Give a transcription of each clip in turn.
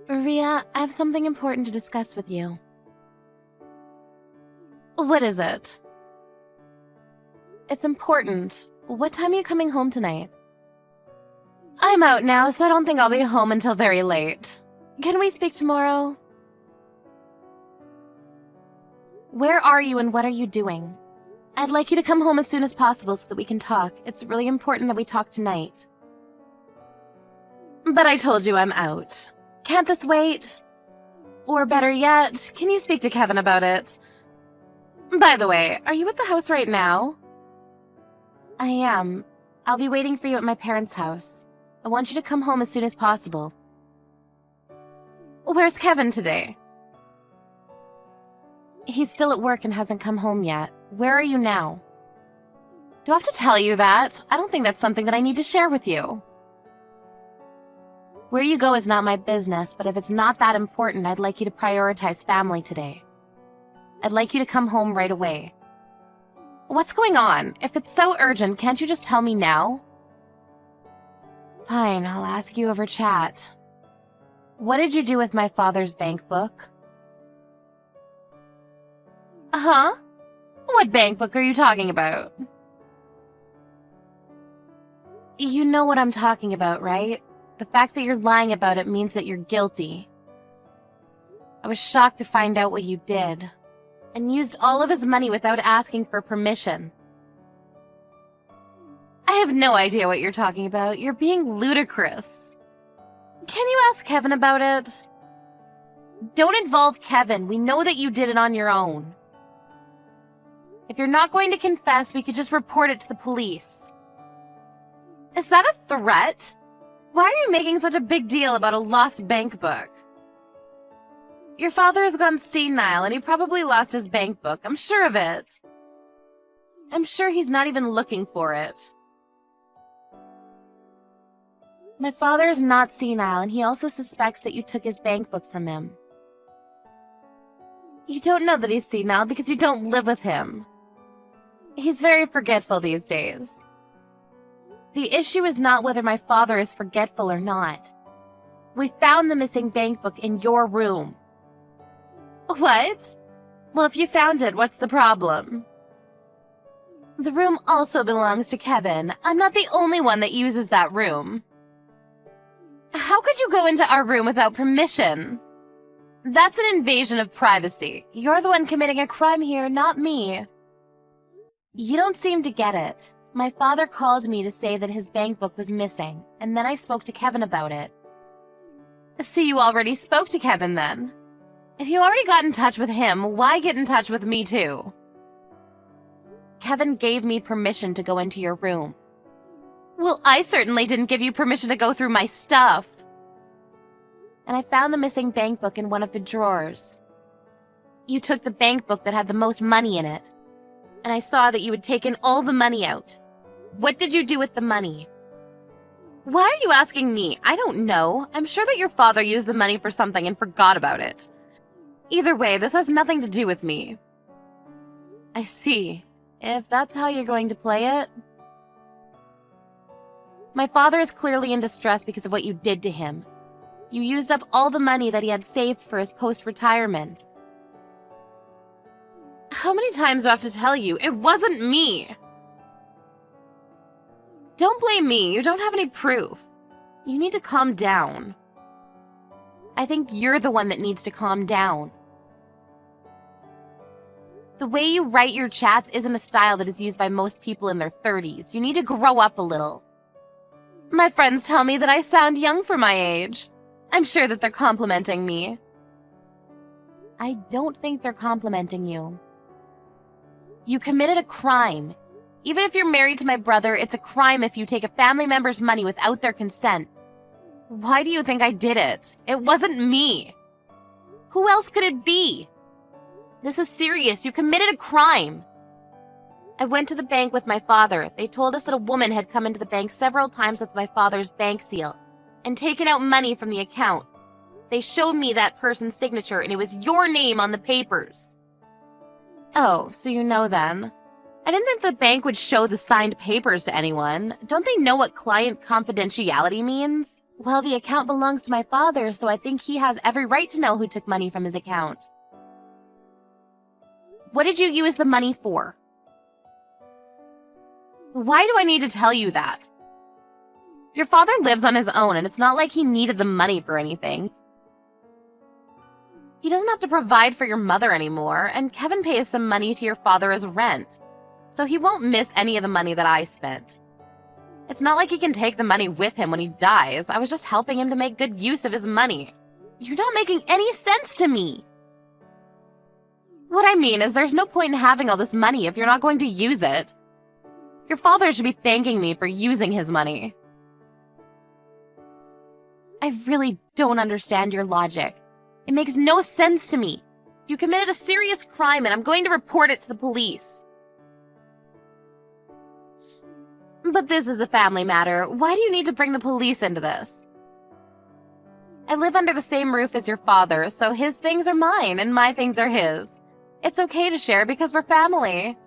Ria, I have something important to discuss with you. What is it? It's important. What time are you coming home tonight? I'm out now, so I don't think I'll be home until very late. Can we speak tomorrow? Where are you and what are you doing? I'd like you to come home as soon as possible so that we can talk. It's really important that we talk tonight. But I told you I'm out. Can't this wait? Or better yet, can you speak to Kevin about it? By the way, are you at the house right now? I am. I'll be waiting for you at my parents' house. I want you to come home as soon as possible. Where's Kevin today? He's still at work and hasn't come home yet. Where are you now? Do I have to tell you that? I don't think that's something that I need to share with you. Where you go is not my business, but if it's not that important, I'd like you to prioritize family today. I'd like you to come home right away. What's going on? If it's so urgent, can't you just tell me now? Fine, I'll ask you over chat. What did you do with my father's bank book? Huh? What bank book are you talking about? You know what I'm talking about, right? The fact that you're lying about it means that you're guilty. I was shocked to find out what you did, and used all of his money without asking for permission. I have no idea what you're talking about. You're being ludicrous. Can you ask Kevin about it? Don't involve Kevin. We know that you did it on your own. If you're not going to confess, we could just report it to the police. Is that a threat? Why are you making such a big deal about a lost bank book? Your father has gone senile and he probably lost his bank book. I'm sure of it. I'm sure he's not even looking for it. My father is not senile and he also suspects that you took his bank book from him. You don't know that he's senile because you don't live with him. He's very forgetful these days. The issue is not whether my father is forgetful or not. We found the missing bank book in your room. What? Well, if you found it, what's the problem? The room also belongs to Kevin. I'm not the only one that uses that room. How could you go into our room without permission? That's an invasion of privacy. You're the one committing a crime here, not me. You don't seem to get it. My father called me to say that his bank book was missing, and then I spoke to Kevin about it. So you already spoke to Kevin then? If you already got in touch with him, why get in touch with me too? Kevin gave me permission to go into your room. Well, I certainly didn't give you permission to go through my stuff. And I found the missing bank book in one of the drawers. You took the bank book that had the most money in it. And I saw that you had taken all the money out. What did you do with the money? Why are you asking me? I don't know. I'm sure that your father used the money for something and forgot about it. Either way, this has nothing to do with me. I see. If that's how you're going to play it. My father is clearly in distress because of what you did to him. You used up all the money that he had saved for his post-retirement. How many times do I have to tell you? It wasn't me! Don't blame me. You don't have any proof. You need to calm down. I think you're the one that needs to calm down. The way you write your chats isn't a style that is used by most people in their 30s. You need to grow up a little. My friends tell me that I sound young for my age. I'm sure that they're complimenting me. I don't think they're complimenting you. You committed a crime. Even if you're married to my brother, it's a crime if you take a family member's money without their consent. Why do you think I did it? It wasn't me. Who else could it be? This is serious. You committed a crime. I went to the bank with my father. They told us that a woman had come into the bank several times with my father's bank seal and taken out money from the account. They showed me that person's signature and it was your name on the papers. Oh, so you know then. I didn't think the bank would show the signed papers to anyone. Don't they know what client confidentiality means? Well, the account belongs to my father, so I think he has every right to know who took money from his account. What did you use the money for? Why do I need to tell you that? Your father lives on his own, and it's not like he needed the money for anything. He doesn't have to provide for your mother anymore, and Kevin pays some money to your father as rent, so he won't miss any of the money that I spent. It's not like he can take the money with him when he dies. I was just helping him to make good use of his money. You're not making any sense to me. What I mean is there's no point in having all this money if you're not going to use it. Your father should be thanking me for using his money. I really don't understand your logic. It makes no sense to me. You committed a serious crime and I'm going to report it to the police. But this is a family matter. Why do you need to bring the police into this? I live under the same roof as your father, so his things are mine and my things are his. It's okay to share because we're family.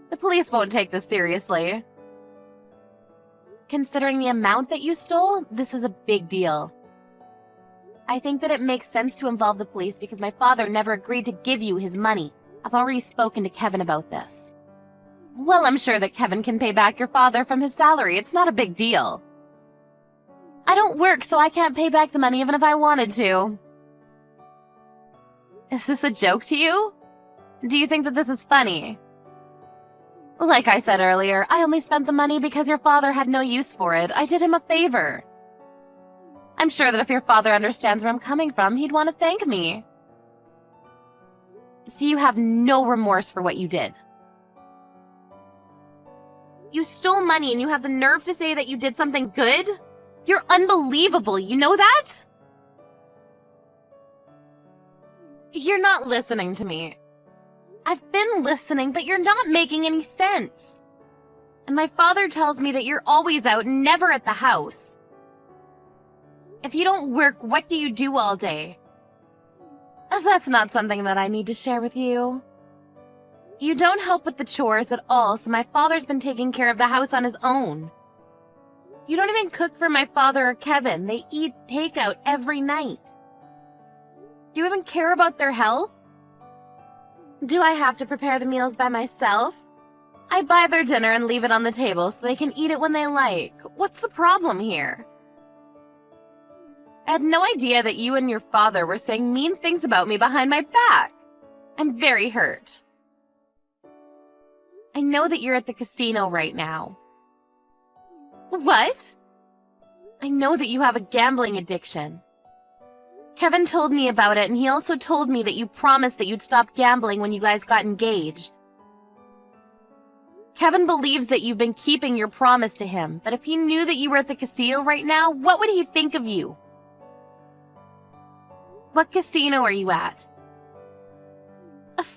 The police won't take this seriously. Considering the amount that you stole, this is a big deal. I think that it makes sense to involve the police because my father never agreed to give you his money. I've already spoken to Kevin about this. Well, I'm sure that Kevin can pay back your father from his salary. It's not a big deal. I don't work, so I can't pay back the money even if I wanted to. Is this a joke to you? Do you think that this is funny? Like I said earlier, I only spent the money because your father had no use for it. I did him a favor. I'm sure that if your father understands where I'm coming from, he'd want to thank me. So you have no remorse for what you did. You stole money and you have the nerve to say that you did something good? You're unbelievable, you know that? You're not listening to me. I've been listening, but you're not making any sense. And my father tells me that you're always out and never at the house. If you don't work, what do you do all day? That's not something that I need to share with you. You don't help with the chores at all, so my father's been taking care of the house on his own. You don't even cook for my father or Kevin. They eat takeout every night. Do you even care about their health? Do I have to prepare the meals by myself? I buy their dinner and leave it on the table so they can eat it when they like. What's the problem here? I had no idea that you and your father were saying mean things about me behind my back. I'm very hurt. I know that you're at the casino right now. What? I know that you have a gambling addiction. Kevin told me about it, and he also told me that you promised that you'd stop gambling when you guys got engaged. Kevin believes that you've been keeping your promise to him, but if he knew that you were at the casino right now, what would he think of you? What casino are you at?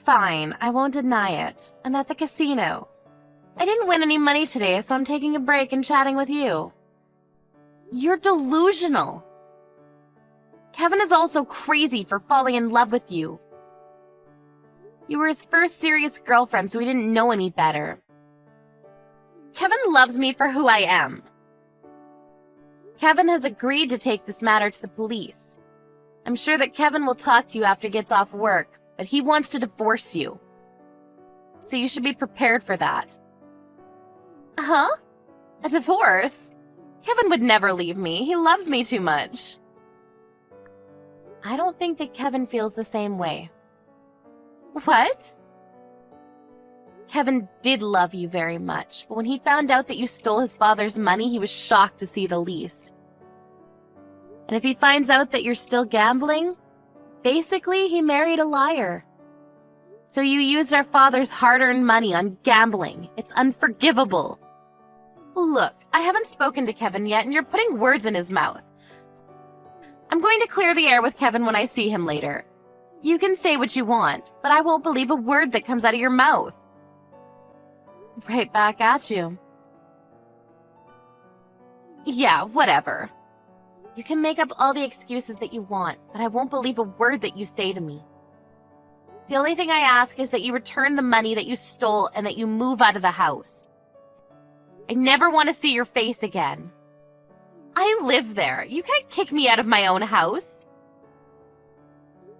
Fine, I won't deny it. I'm at the casino. I didn't win any money today, so I'm taking a break and chatting with you. You're delusional. Kevin is also crazy for falling in love with you. You were his first serious girlfriend, so he didn't know any better. Kevin loves me for who I am. Kevin has agreed to take this matter to the police. I'm sure that Kevin will talk to you after he gets off work, but he wants to divorce you. So you should be prepared for that. Huh? A divorce? Kevin would never leave me. He loves me too much. I don't think that Kevin feels the same way. What? Kevin did love you very much, but when he found out that you stole his father's money, he was shocked to see the least. And if he finds out that you're still gambling, basically he married a liar. So you used our father's hard-earned money on gambling. It's unforgivable. Look, I haven't spoken to Kevin yet, and you're putting words in his mouth. I'm going to clear the air with Kevin when I see him later. You can say what you want, but I won't believe a word that comes out of your mouth. Right back at you. Yeah, whatever. You can make up all the excuses that you want, but I won't believe a word that you say to me. The only thing I ask is that you return the money that you stole and that you move out of the house. I never want to see your face again. I live there. You can't kick me out of my own house.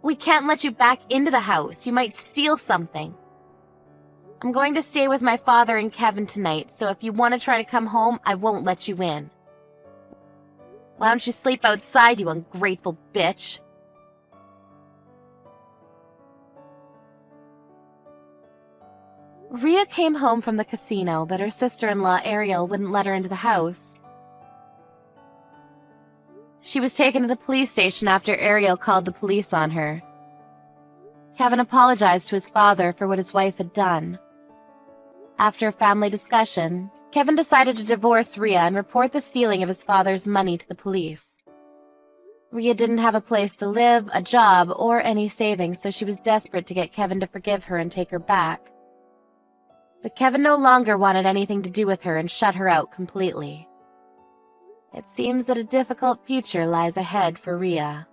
We can't let you back into the house. You might steal something. I'm going to stay with my father and Kevin tonight, so if you want to try to come home, I won't let you in. Why don't you sleep outside, you ungrateful bitch? Rhea came home from the casino, but her sister-in-law Ariel wouldn't let her into the house. She was taken to the police station after Ariel called the police on her. Kevin apologized to his father for what his wife had done. After a family discussion, Kevin decided to divorce Rhea and report the stealing of his father's money to the police. Rhea didn't have a place to live, a job, or any savings, so she was desperate to get Kevin to forgive her and take her back. But Kevin no longer wanted anything to do with her and shut her out completely. It seems that a difficult future lies ahead for Rhea.